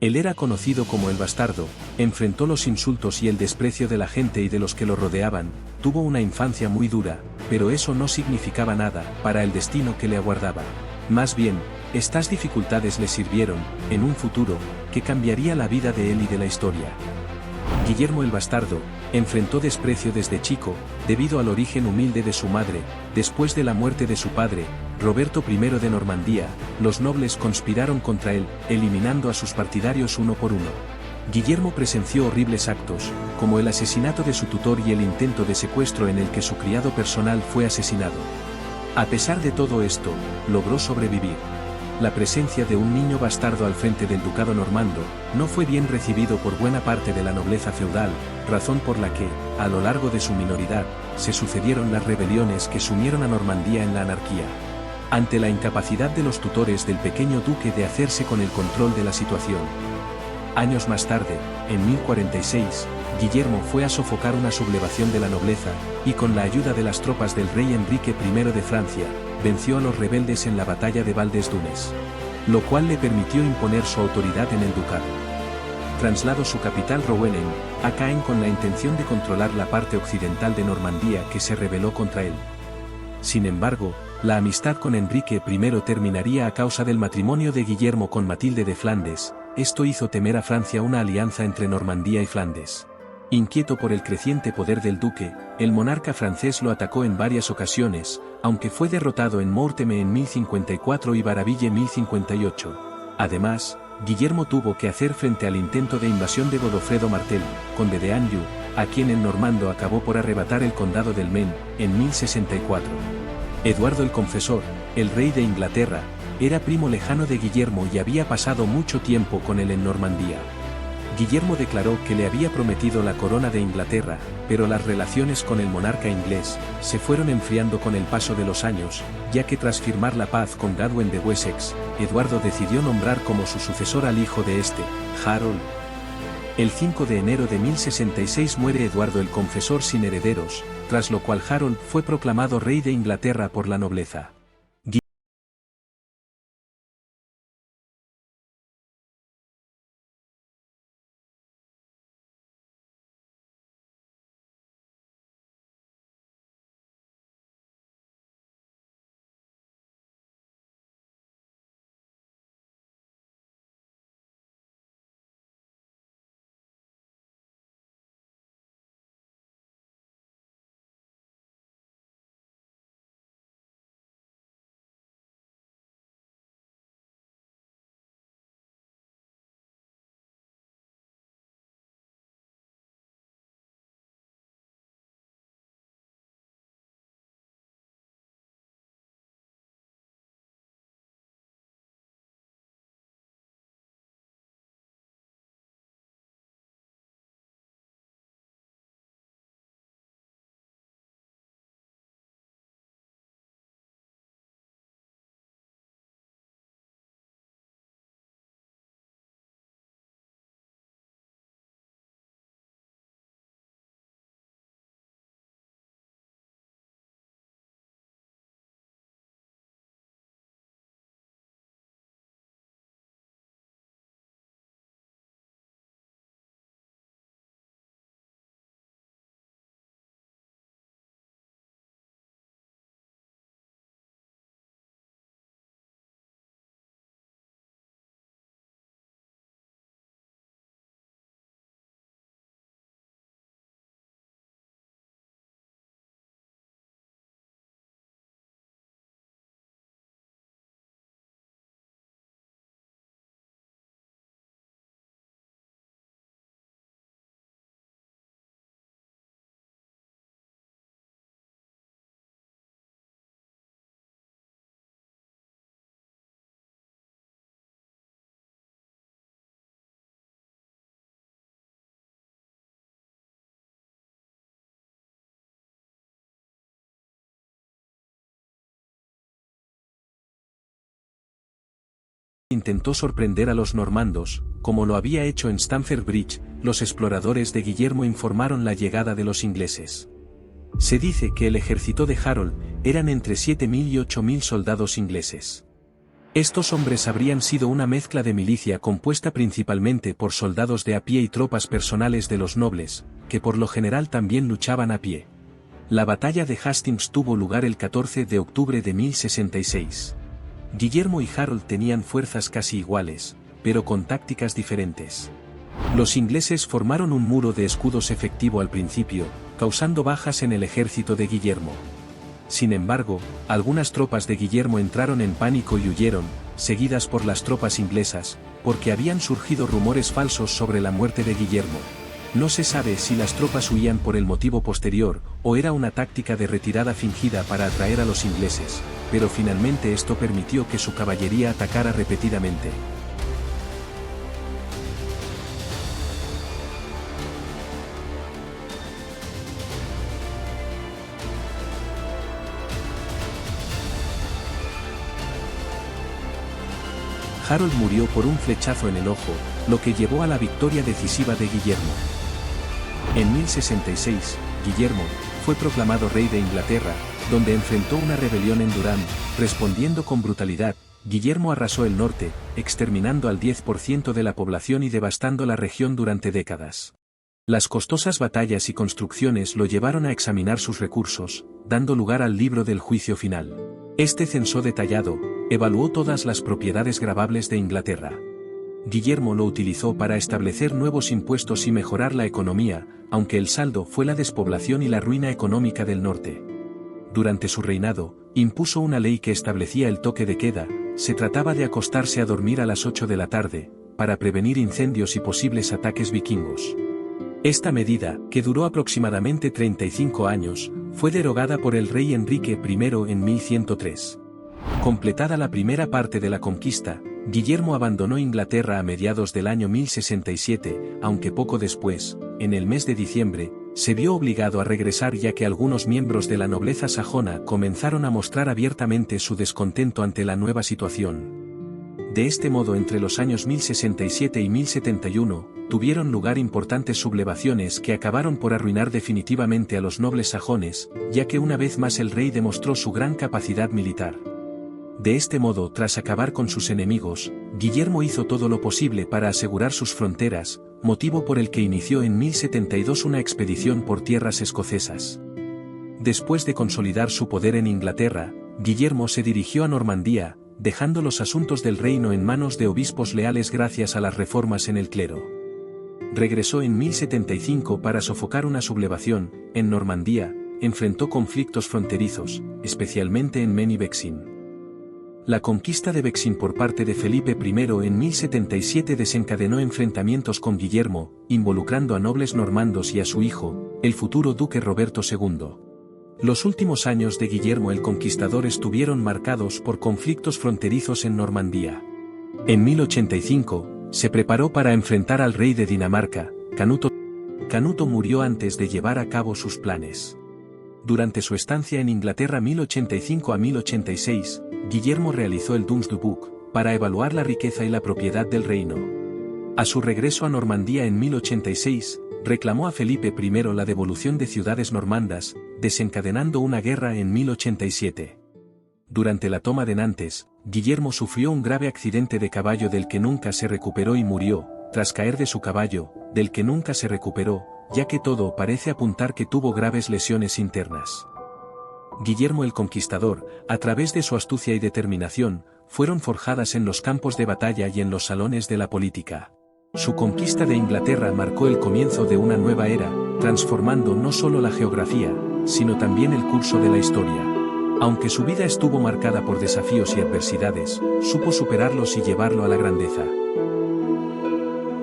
Él era conocido como el bastardo, enfrentó los insultos y el desprecio de la gente y de los que lo rodeaban, tuvo una infancia muy dura, pero eso no significaba nada para el destino que le aguardaba. Más bien, estas dificultades le sirvieron, en un futuro, que cambiaría la vida de él y de la historia. Guillermo el Bastardo, enfrentó desprecio desde chico, debido al origen humilde de su madre. Después de la muerte de su padre, Roberto I de Normandía, los nobles conspiraron contra él, eliminando a sus partidarios uno por uno. Guillermo presenció horribles actos, como el asesinato de su tutor y el intento de secuestro en el que su criado personal fue asesinado. A pesar de todo esto, logró sobrevivir. La presencia de un niño bastardo al frente del ducado normando, no fue bien recibido por buena parte de la nobleza feudal, razón por la que, a lo largo de su minoridad, se sucedieron las rebeliones que sumieron a Normandía en la anarquía. Ante la incapacidad de los tutores del pequeño duque de hacerse con el control de la situación. Años más tarde, en 1046, Guillermo fue a sofocar una sublevación de la nobleza, y con la ayuda de las tropas del rey Enrique I de Francia, venció a los rebeldes en la batalla de Val-des-Dunes. Lo cual le permitió imponer su autoridad en el ducado. Trasladó su capital Rouenen a Caen con la intención de controlar la parte occidental de Normandía que se rebeló contra él. Sin embargo, la amistad con Enrique I terminaría a causa del matrimonio de Guillermo con Matilde de Flandes. Esto hizo temer a Francia una alianza entre Normandía y Flandes. Inquieto por el creciente poder del duque, el monarca francés lo atacó en varias ocasiones, aunque fue derrotado en Morteme en 1054 y Varaville en 1058. Además, Guillermo tuvo que hacer frente al intento de invasión de Godofredo Martel, conde de Anjou, a quien el normando acabó por arrebatar el condado del Maine, en 1064. Eduardo el Confesor, el rey de Inglaterra, era primo lejano de Guillermo y había pasado mucho tiempo con él en Normandía. Guillermo declaró que le había prometido la corona de Inglaterra, pero las relaciones con el monarca inglés se fueron enfriando con el paso de los años, ya que tras firmar la paz con Gadwin de Wessex, Eduardo decidió nombrar como su sucesor al hijo de este, Harold. El 5 de enero de 1066 muere Eduardo el Confesor sin herederos, tras lo cual Harold fue proclamado rey de Inglaterra por la nobleza. Intentó sorprender a los normandos, como lo había hecho en Stamford Bridge. Los exploradores de Guillermo informaron la llegada de los ingleses. Se dice que el ejército de Harold eran entre 7.000 y 8.000 soldados ingleses. Estos hombres habrían sido una mezcla de milicia compuesta principalmente por soldados de a pie y tropas personales de los nobles, que por lo general también luchaban a pie. La batalla de Hastings tuvo lugar el 14 de octubre de 1066. Guillermo y Harold tenían fuerzas casi iguales, pero con tácticas diferentes. Los ingleses formaron un muro de escudos efectivo al principio, causando bajas en el ejército de Guillermo. Sin embargo, algunas tropas de Guillermo entraron en pánico y huyeron, seguidas por las tropas inglesas, porque habían surgido rumores falsos sobre la muerte de Guillermo. No se sabe si las tropas huían por el motivo posterior, o era una táctica de retirada fingida para atraer a los ingleses, pero finalmente esto permitió que su caballería atacara repetidamente. Harold murió por un flechazo en el ojo, lo que llevó a la victoria decisiva de Guillermo. En 1066, Guillermo fue proclamado rey de Inglaterra, donde enfrentó una rebelión en Durham. Respondiendo con brutalidad, Guillermo arrasó el norte, exterminando al 10% de la población y devastando la región durante décadas. Las costosas batallas y construcciones lo llevaron a examinar sus recursos, dando lugar al libro del juicio final. Este censo detallado evaluó todas las propiedades gravables de Inglaterra. Guillermo lo utilizó para establecer nuevos impuestos y mejorar la economía, aunque el saldo fue la despoblación y la ruina económica del norte. Durante su reinado, impuso una ley que establecía el toque de queda. Se trataba de acostarse a dormir a las 8 de la tarde, para prevenir incendios y posibles ataques vikingos. Esta medida, que duró aproximadamente 35 años, fue derogada por el rey Enrique I en 1103. Completada la primera parte de la conquista, Guillermo abandonó Inglaterra a mediados del año 1067, aunque poco después, en el mes de diciembre, se vio obligado a regresar ya que algunos miembros de la nobleza sajona comenzaron a mostrar abiertamente su descontento ante la nueva situación. De este modo, entre los años 1067 y 1071, tuvieron lugar importantes sublevaciones que acabaron por arruinar definitivamente a los nobles sajones, ya que una vez más el rey demostró su gran capacidad militar. De este modo, tras acabar con sus enemigos, Guillermo hizo todo lo posible para asegurar sus fronteras, motivo por el que inició en 1072 una expedición por tierras escocesas. Después de consolidar su poder en Inglaterra, Guillermo se dirigió a Normandía, dejando los asuntos del reino en manos de obispos leales gracias a las reformas en el clero. Regresó en 1075 para sofocar una sublevación. En Normandía, enfrentó conflictos fronterizos, especialmente en Maine y Vexin. La conquista de Vexin por parte de Felipe I en 1077 desencadenó enfrentamientos con Guillermo, involucrando a nobles normandos y a su hijo, el futuro duque Roberto II. Los últimos años de Guillermo el Conquistador estuvieron marcados por conflictos fronterizos en Normandía. En 1085, se preparó para enfrentar al rey de Dinamarca, Canuto. Canuto murió antes de llevar a cabo sus planes. Durante su estancia en Inglaterra 1085 a 1086, Guillermo realizó el Domesday Book, para evaluar la riqueza y la propiedad del reino. A su regreso a Normandía en 1086, reclamó a Felipe I la devolución de ciudades normandas, desencadenando una guerra en 1087. Durante la toma de Nantes, Guillermo sufrió un grave accidente de caballo del que nunca se recuperó y murió, tras caer de su caballo, del que nunca se recuperó, ya que todo parece apuntar que tuvo graves lesiones internas. Guillermo el Conquistador, a través de su astucia y determinación, fueron forjadas en los campos de batalla y en los salones de la política. Su conquista de Inglaterra marcó el comienzo de una nueva era, transformando no solo la geografía, sino también el curso de la historia. Aunque su vida estuvo marcada por desafíos y adversidades, supo superarlos y llevarlo a la grandeza.